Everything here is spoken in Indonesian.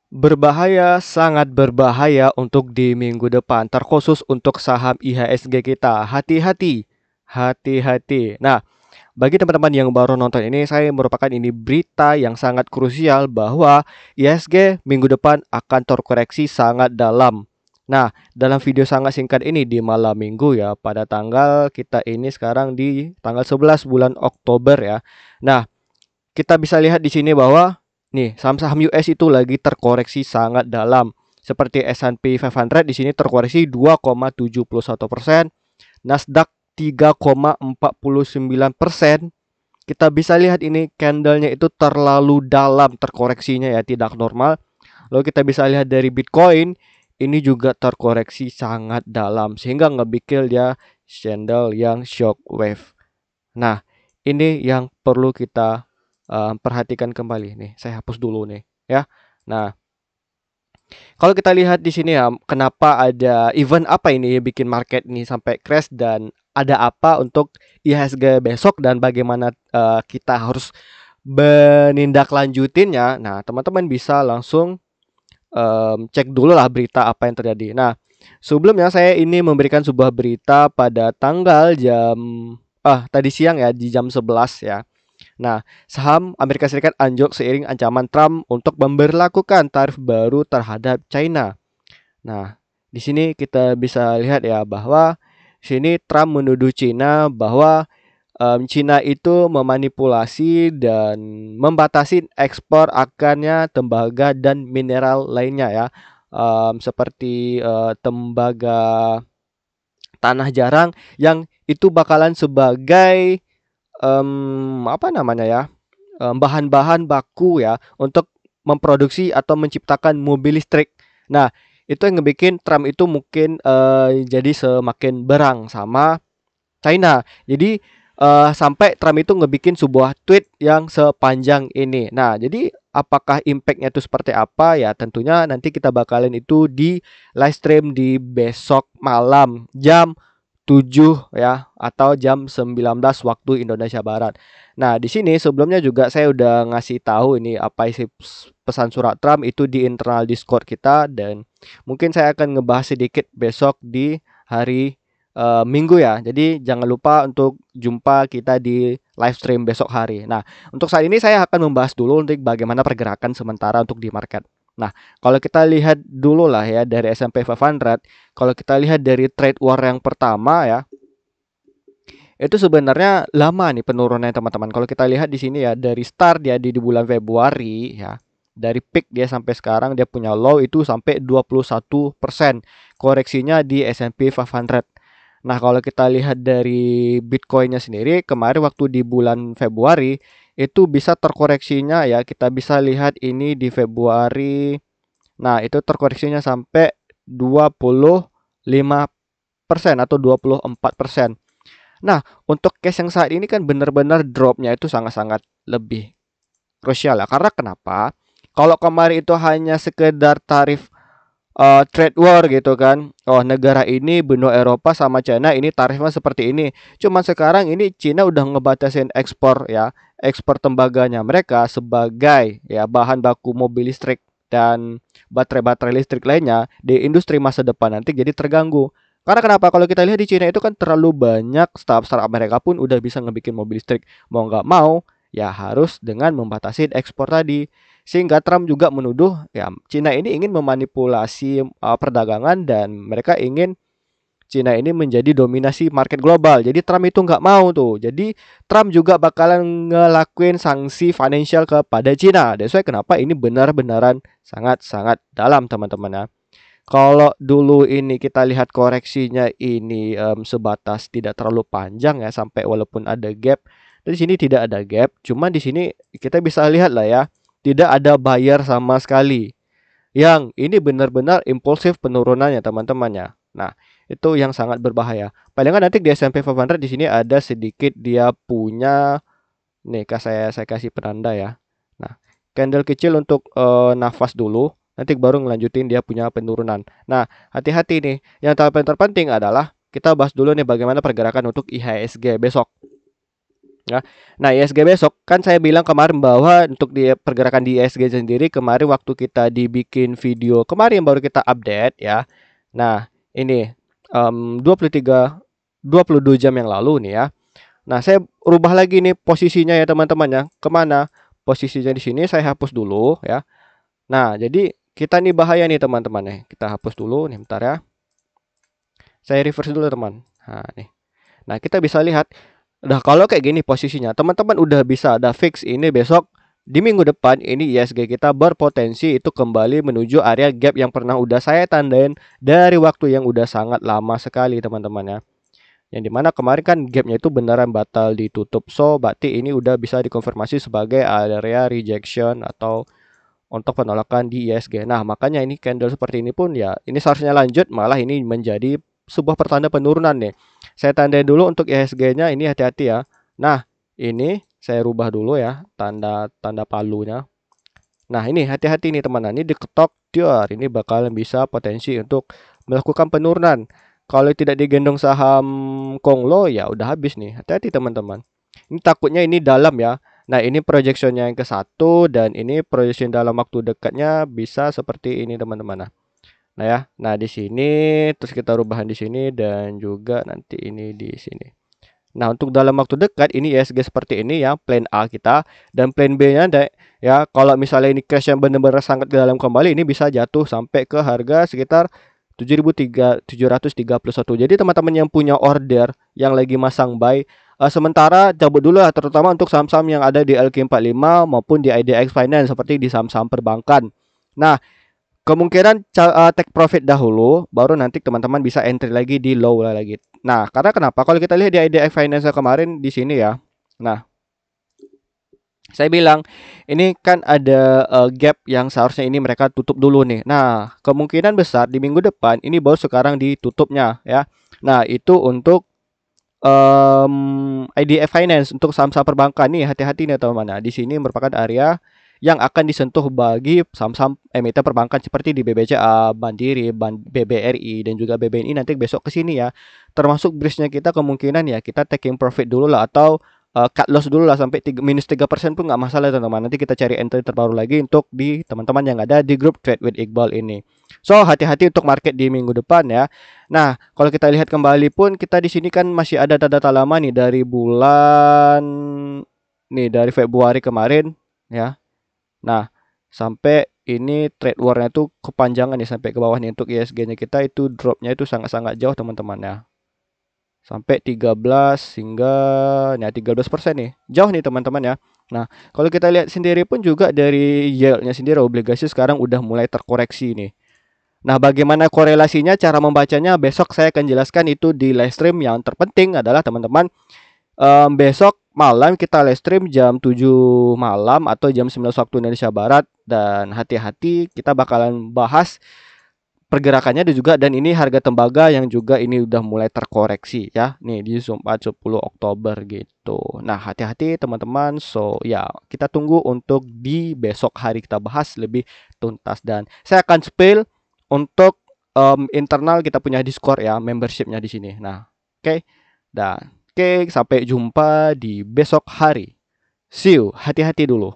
Berbahaya, sangat berbahaya untuk di minggu depan, terkhusus untuk saham IHSG kita. Hati-hati, hati-hati. Nah, bagi teman-teman yang baru nonton ini, saya merupakan ini berita yang sangat krusial bahwa IHSG minggu depan akan terkoreksi sangat dalam. Nah, dalam video sangat singkat ini di malam minggu ya, pada tanggal kita ini sekarang di tanggal 11 bulan Oktober ya. Nah, kita bisa lihat di sini bahwa nih saham-saham US itu lagi terkoreksi sangat dalam. Seperti S&P 500 di sini terkoreksi 2,71%, Nasdaq 3,49%. Kita bisa lihat ini candlenya itu terlalu dalam terkoreksinya ya, tidak normal. Lalu kita bisa lihat dari Bitcoin ini juga terkoreksi sangat dalam sehingga ngebikin dia candle yang shockwave. Nah, ini yang perlu kita perhatikan kembali nih. Saya hapus dulu nih ya. Nah, kalau kita lihat di sini ya, kenapa ada event apa ini bikin market ini sampai crash dan ada apa untuk IHSG besok dan bagaimana kita harus menindaklanjutinnya. Nah, teman-teman bisa langsung cek dulu lah berita apa yang terjadi. Nah, sebelumnya saya ini memberikan sebuah berita pada tanggal tadi siang ya di jam 11 ya. Nah, saham Amerika Serikat anjlok seiring ancaman Trump untuk memberlakukan tarif baru terhadap China. Nah, di sini kita bisa lihat ya bahwa sini Trump menuduh China bahwa China itu memanipulasi dan membatasi ekspor akannya tembaga dan mineral lainnya ya, seperti tembaga tanah jarang yang itu bakalan sebagai apa namanya ya, bahan-bahan baku ya untuk memproduksi atau menciptakan mobil listrik. Nah, itu yang ngebikin Trump itu mungkin jadi semakin berang sama China. Jadi sampai Trump itu ngebikin sebuah tweet yang sepanjang ini. Nah, jadi apakah impactnya itu seperti apa ya? Tentunya nanti kita bakalan itu di live stream di besok malam jam 7 ya atau jam 19 waktu Indonesia Barat. Nah, di sini sebelumnya juga saya udah ngasih tahu ini apa isi pesan surat Trump itu di internal Discord kita dan mungkin saya akan ngebahas sedikit besok di hari Minggu ya. Jadi jangan lupa untuk jumpa kita di live stream besok hari. Nah, untuk saat ini saya akan membahas dulu untuk bagaimana pergerakan sementara untuk di market. Nah, kalau kita lihat dulu lah ya dari S&P 500, kalau kita lihat dari trade war yang pertama ya, itu sebenarnya lama nih penurunannya teman-teman. Kalau kita lihat di sini ya dari start ya di bulan Februari ya, dari peak dia sampai sekarang dia punya low itu sampai 21%. Koreksinya di S&P 500. Nah, kalau kita lihat dari Bitcoinnya sendiri kemarin waktu di bulan Februari itu bisa terkoreksinya ya. Kita bisa lihat ini di Februari. Nah, itu terkoreksinya sampai 25% atau 24%. Nah, untuk case yang saat ini kan benar-benar dropnya itu sangat-sangat lebih krusial ya. Karena kenapa? Kalau kemarin itu hanya sekedar tarif trade war gitu kan. Oh, negara ini benua Eropa sama China ini tarifnya seperti ini. Cuman sekarang ini China udah ngebatasin ekspor ya, ekspor tembaganya mereka sebagai ya bahan baku mobil listrik dan baterai-baterai listrik lainnya di industri masa depan nanti jadi terganggu. Karena kenapa? Kalau kita lihat di China itu kan terlalu banyak startup mereka pun udah bisa ngebikin mobil listrik. Mau nggak mau ya harus dengan membatasi ekspor tadi. Sehingga Trump juga menuduh ya Cina ini ingin memanipulasi perdagangan dan mereka ingin Cina ini menjadi dominasi market global. Jadi Trump itu nggak mau tuh. Jadi Trump juga bakalan ngelakuin sanksi financial kepada Cina. That's why kenapa ini benar-benaran sangat-sangat dalam teman-teman ya. Kalau dulu ini kita lihat koreksinya ini sebatas tidak terlalu panjang ya sampai walaupun ada gap. Di sini tidak ada gap, cuma di sini kita bisa lihat lah ya, tidak ada buyer sama sekali. Yang ini benar-benar impulsif penurunannya teman-teman ya. Nah, itu yang sangat berbahaya. Paling nggak nanti di S&P 500 di sini ada sedikit dia punya nih saya kasih penanda ya. Nah, candle kecil untuk nafas dulu, nanti baru ngelanjutin dia punya penurunan. Nah, hati-hati nih. Yang terpenting adalah kita bahas dulu nih bagaimana pergerakan untuk IHSG besok. ya. Nah, ISG besok kan saya bilang kemarin bahwa untuk di pergerakan di ISG sendiri kemarin waktu kita dibikin video kemarin baru kita update ya. Nah, ini 22 jam yang lalu nih ya. Nah, saya rubah lagi nih posisinya ya teman-teman ya. Kemana? Posisinya di sini saya hapus dulu ya. Nah, jadi kita nih bahaya nih teman-teman nih. Kita hapus dulu nih bentar ya. Saya reverse dulu teman. Nah, nih. Nah, kita bisa lihat. Nah, kalau kayak gini posisinya, teman-teman udah bisa ada fix ini besok di minggu depan ini ISG kita berpotensi itu kembali menuju area gap yang pernah udah saya tandain dari waktu yang udah sangat lama sekali teman-teman ya. Yang dimana kemarin kan gapnya itu beneran batal ditutup. So, berarti ini udah bisa dikonfirmasi sebagai area rejection atau untuk penolakan di ISG. Nah, makanya ini candle seperti ini pun ya, ini seharusnya lanjut, malah ini menjadi sebuah pertanda penurunan nih. Saya tandai dulu untuk ISG-nya, ini hati-hati ya. Nah, ini saya rubah dulu ya, tanda palunya. Nah, ini hati-hati nih teman-teman, ini diketok, dior, ini bakalan bisa potensi untuk melakukan penurunan. Kalau tidak digendong saham Konglo ya udah habis nih. Hati-hati teman-teman. Ini takutnya ini dalam ya. Nah, ini projectionnya yang ke satu dan ini projection dalam waktu dekatnya bisa seperti ini teman-teman. Nah ya, nah di sini terus kita rubahan di sini dan juga nanti ini di sini. Nah, untuk dalam waktu dekat ini ISG seperti ini ya, plan A kita dan plan B-nya ya kalau misalnya ini crash yang benar-benar sangat ke dalam kembali ini bisa jatuh sampai ke harga sekitar 7.731. Jadi teman-teman yang punya order yang lagi masang buy sementara cabut dulu lah terutama untuk saham-saham yang ada di LQ45 maupun di IDX Finance seperti di saham-saham perbankan. Nah, kemungkinan take profit dahulu baru nanti teman-teman bisa entry lagi di low lagi. Nah, karena kenapa? Kalau kita lihat di IDX Finance kemarin di sini ya. Nah, saya bilang ini kan ada gap yang seharusnya ini mereka tutup dulu nih. Nah, kemungkinan besar di minggu depan ini baru sekarang ditutupnya ya. Nah, itu untuk IDF Finance untuk saham-saham perbankan nih hati-hati nih teman-teman. Nah, di sini merupakan area yang akan disentuh bagi saham-saham emiten perbankan seperti di BBCA, Mandiri, BBRI dan juga BBNI nanti besok ke sini ya. Termasuk bridge-nya kita kemungkinan ya kita taking profit dulu lah atau cut loss dulu lah sampai minus 3% pun nggak masalah teman-teman. Nanti kita cari entry terbaru lagi untuk di teman-teman yang ada di grup Trade with Iqbal ini. So, hati-hati untuk market di minggu depan ya. Nah, kalau kita lihat kembali pun kita di sini kan masih ada data lama nih dari bulan nih dari Februari kemarin ya. Nah, sampai ini trade war-nya itu kepanjangan nih sampai ke bawah nih untuk ISG-nya kita itu drop-nya itu sangat-sangat jauh teman-teman ya. Sampai 13 hingga ya 13% nih. Jauh nih teman-teman ya. Nah, kalau kita lihat sendiri pun juga dari yield-nya sendiri obligasi sekarang udah mulai terkoreksi nih. Nah, bagaimana korelasinya, cara membacanya besok saya akan jelaskan itu di live stream. Yang terpenting adalah teman-teman besok malam kita live stream jam 7 malam atau jam 11 waktu Indonesia Barat. Dan hati-hati kita bakalan bahas pergerakannya dan ini harga tembaga yang juga ini udah mulai terkoreksi ya. Nih di Zoom 10 Oktober gitu. Nah, hati-hati teman-teman. So, ya, kita tunggu untuk di besok hari kita bahas lebih tuntas dan saya akan spill untuk internal kita punya Discord ya, membershipnya di sini. Nah, oke. Dan oke, sampai jumpa di besok hari. See you. Hati-hati dulu.